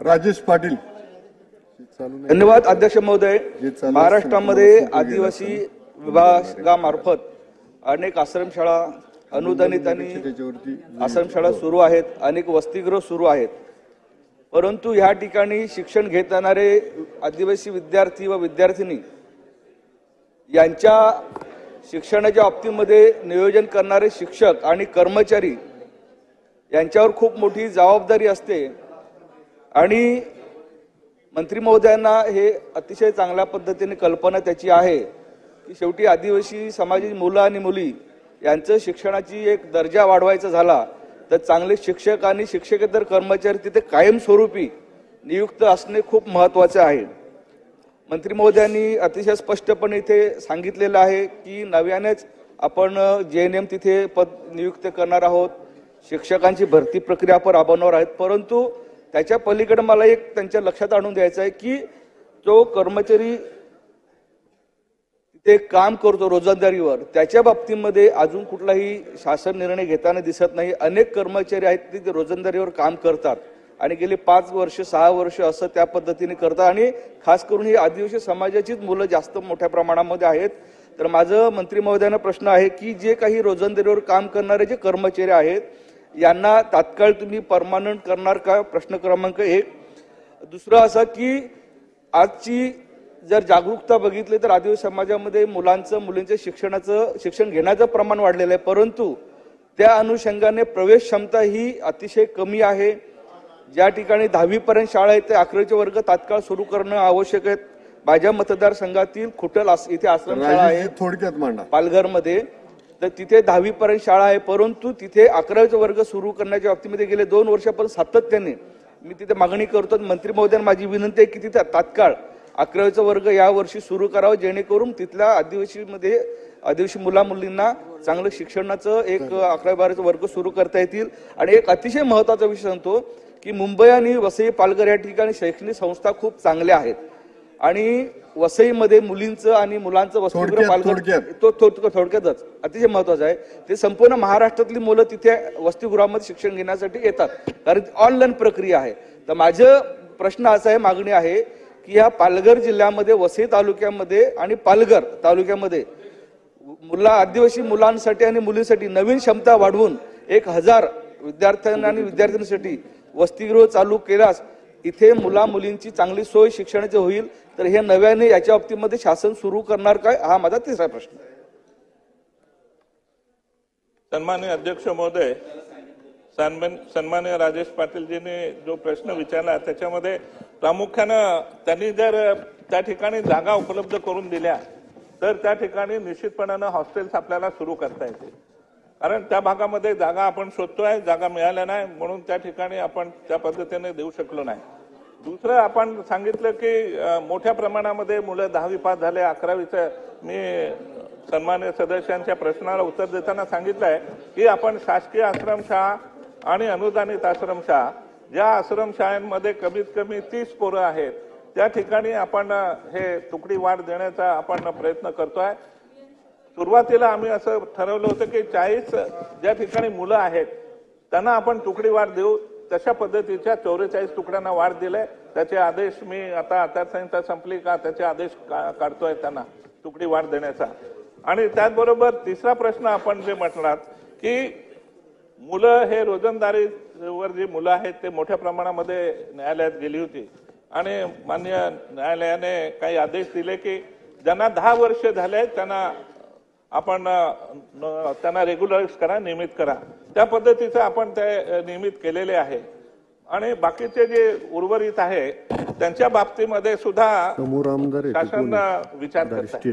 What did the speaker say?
राजेश पाटील. धन्यवाद अध्यक्ष महोदय. महाराष्ट्रामध्ये आदिवासी विभागामार्फत अनेक आश्रमशाळा अनुदानित आणि आश्रमशाळा सुरू आहेत, अनेक वसतिगृह सुरू आहेत. परंतु या ठिकाणी शिक्षण घेत येणारे आदिवासी विद्यार्थी व विद्यार्थिनी यांच्या शिक्षणाच्या बाबतीमध्ये नियोजन करणारे शिक्षक आणि कर्मचारी यांच्यावर खूप मोठी जबाबदारी असते आणि मंत्री महोदयांना हे अतिशय चांगल्या पद्धतीने कल्पना त्याची आहे की शेवटी आदिवासी समाजाची मुलं आणि मुली यांचं शिक्षणाची एक दर्जा वाढवायचा झाला तर चांगले शिक्षक आणि शिक्षकेतर कर्मचारी तिथे कायमस्वरूपी नियुक्त असणे खूप महत्त्वाचे आहे. मंत्री महोदयांनी अतिशय स्पष्टपणे इथे सांगितलेलं आहे की नव्यानेच आपण JNM तिथे पद नियुक्त करणार आहोत, शिक्षकांची भरती प्रक्रिया आपण राबवणार आहेत. परंतु त्याच्या पलीकडे मला एक त्यांच्या लक्षात आणून द्यायचं आहे की जो कर्मचारी ते काम करतो रोजंदारीवर त्याच्या बाबतीमध्ये अजून कुठलाही शासन निर्णय घेताना दिसत नाही. अनेक कर्मचारी आहेत ते रोजंदारीवर काम करतात आणि गेले 5 वर्ष 6 वर्ष असं त्या पद्धतीने करतात आणि खास करून ही आदिवासी समाजाचीच मुलं जास्त मोठ्या प्रमाणामध्ये आहेत. तर माझं मंत्री महोदयांना प्रश्न आहे की जे काही रोजंदारीवर काम करणारे जे कर्मचारी आहेत यांना तात्काळ तुम्ही परमनंट करणार का? प्रश्न क्रमांक 1. दुसरं असं की आजची जर जागरूकता बघितली तर आदिवासी समाजामध्ये मुलींचं शिक्षण घेण्याचं प्रमाण वाढलेलं आहे, परंतु त्या अनुषंगाने प्रवेश क्षमता ही अतिशय कमी आहे. ज्या ठिकाणी 10वी पर्यंत शाळा आहेत ते 11वीचे वर्ग तात्काळ सुरू करणं आवश्यक आहे. माझ्या मतदारसंघातील खुटल इथे आश्रमशाळा आहे थोडक्यात मांडा पालघरमध्ये, तर तिथे 10वी पर्यंत शाळा आहे, परंतु तिथे 11वीचे वर्ग सुरू करण्याच्या बाबतीमध्ये गेले 2 वर्षापर्यंत सातत्याने मी तिथे मागणी करतो. मंत्री महोदयांना माझी विनंती आहे की तिथे तात्काळ 11वीचा वर्ग यावर्षी सुरू करावं जेणेकरून तिथल्या आदिवासी मुलींना चांगलं शिक्षणाचं एक 11-12चा वर्ग सुरू करता येतील. आणि एक अतिशय महत्त्वाचा विषय सांगतो की मुंबई आणि वसई पालघर या ठिकाणी शैक्षणिक संस्था खूप चांगल्या आहेत आणि वसईमध्ये मुलींचं आणि मुलांचं वसतिगृह पालघर तो थोडक्यातच अतिशय महत्त्वाचं आहे. ते संपूर्ण महाराष्ट्रातली मुलं तिथे वसतिगृहामध्ये शिक्षण घेण्यासाठी येतात कारण ऑनलाईन प्रक्रिया आहे. तर माझं प्रश्न असा आहे, मागणी आहे की या पालघर जिल्ह्यामध्ये वसई तालुक्यामध्ये आणि पालघर तालुक्यामध्ये आदिवासी मुलांसाठी आणि मुलींसाठी नवीन क्षमता वाढवून 1000 विद्यार्थ्यांना आणि विद्यार्थिनींसाठी वसतिगृह चालू केल्यास इथे मुलींची चांगली सोय शिक्षणाची होईल. तर हे नव्याने याच्या बाबतीमध्ये शासन सुरू करणार काय, हा माझा तिसरा प्रश्न. सन्माननीय अध्यक्ष महोदय, सन्माननीय राजेश पाटीलजींनी जो प्रश्न विचारला त्याच्यामध्ये प्रामुख्यानं त्यांनी जर त्या ठिकाणी जागा उपलब्ध करून दिल्या तर त्या ठिकाणी निश्चितपणानं हॉस्टेल्स आपल्याला सुरू करता येतील. कारण त्या भागामध्ये जागा आपण शोधतोय, जागा मिळाल्या नाही म्हणून त्या ठिकाणी आपण त्या पद्धतीने देऊ शकलो नाही. दुसरं आपण सांगितलं की मोठ्या प्रमाणामध्ये मुलं 10वी पास झाले, 11वीचं मी सन्माननीय सदस्यांच्या प्रश्नाला उत्तर देताना सांगितलं आहे की आपण शासकीय आश्रमशाळा आणि अनुदानित आश्रमशाळा ज्या आश्रमशाळांमध्ये कमीत कमी 30 पोरं आहेत त्या ठिकाणी आपण हे तुकडी वाढ देण्याचा आपण प्रयत्न करतोय. सुरुवातीला आम्ही असं ठरवलं होतं की 40 ज्या ठिकाणी मुलं आहेत त्यांना आपण तुकडी वाढ देऊ, तशा पद्धतीच्या 44 तुकड्यांना वाढ दिले. त्याचे आदेश मी आता आचारसंहिता संपली का त्याचे आदेश काढतोय त्यांना तुकडी वाढ देण्याचा. आणि त्याचबरोबर तिसरा प्रश्न आपण जे म्हटलात की मुलं हे रोजंदारीवर जी मुलं आहेत ते मोठ्या प्रमाणामध्ये न्यायालयात गेली होती आणि माननीय न्यायालयाने काही आदेश दिले की ज्यांना 10 वर्ष झाले त्यांना आपण त्यांना रेग्युलराइज करा, नियमित करा. त्या पद्धतीचं आपण ते नियमित केलेले आहे. आणि बाकीचे जे उर्वरित आहे त्यांच्या बाबतीमध्ये सुद्धा शासन विचार करत आहे.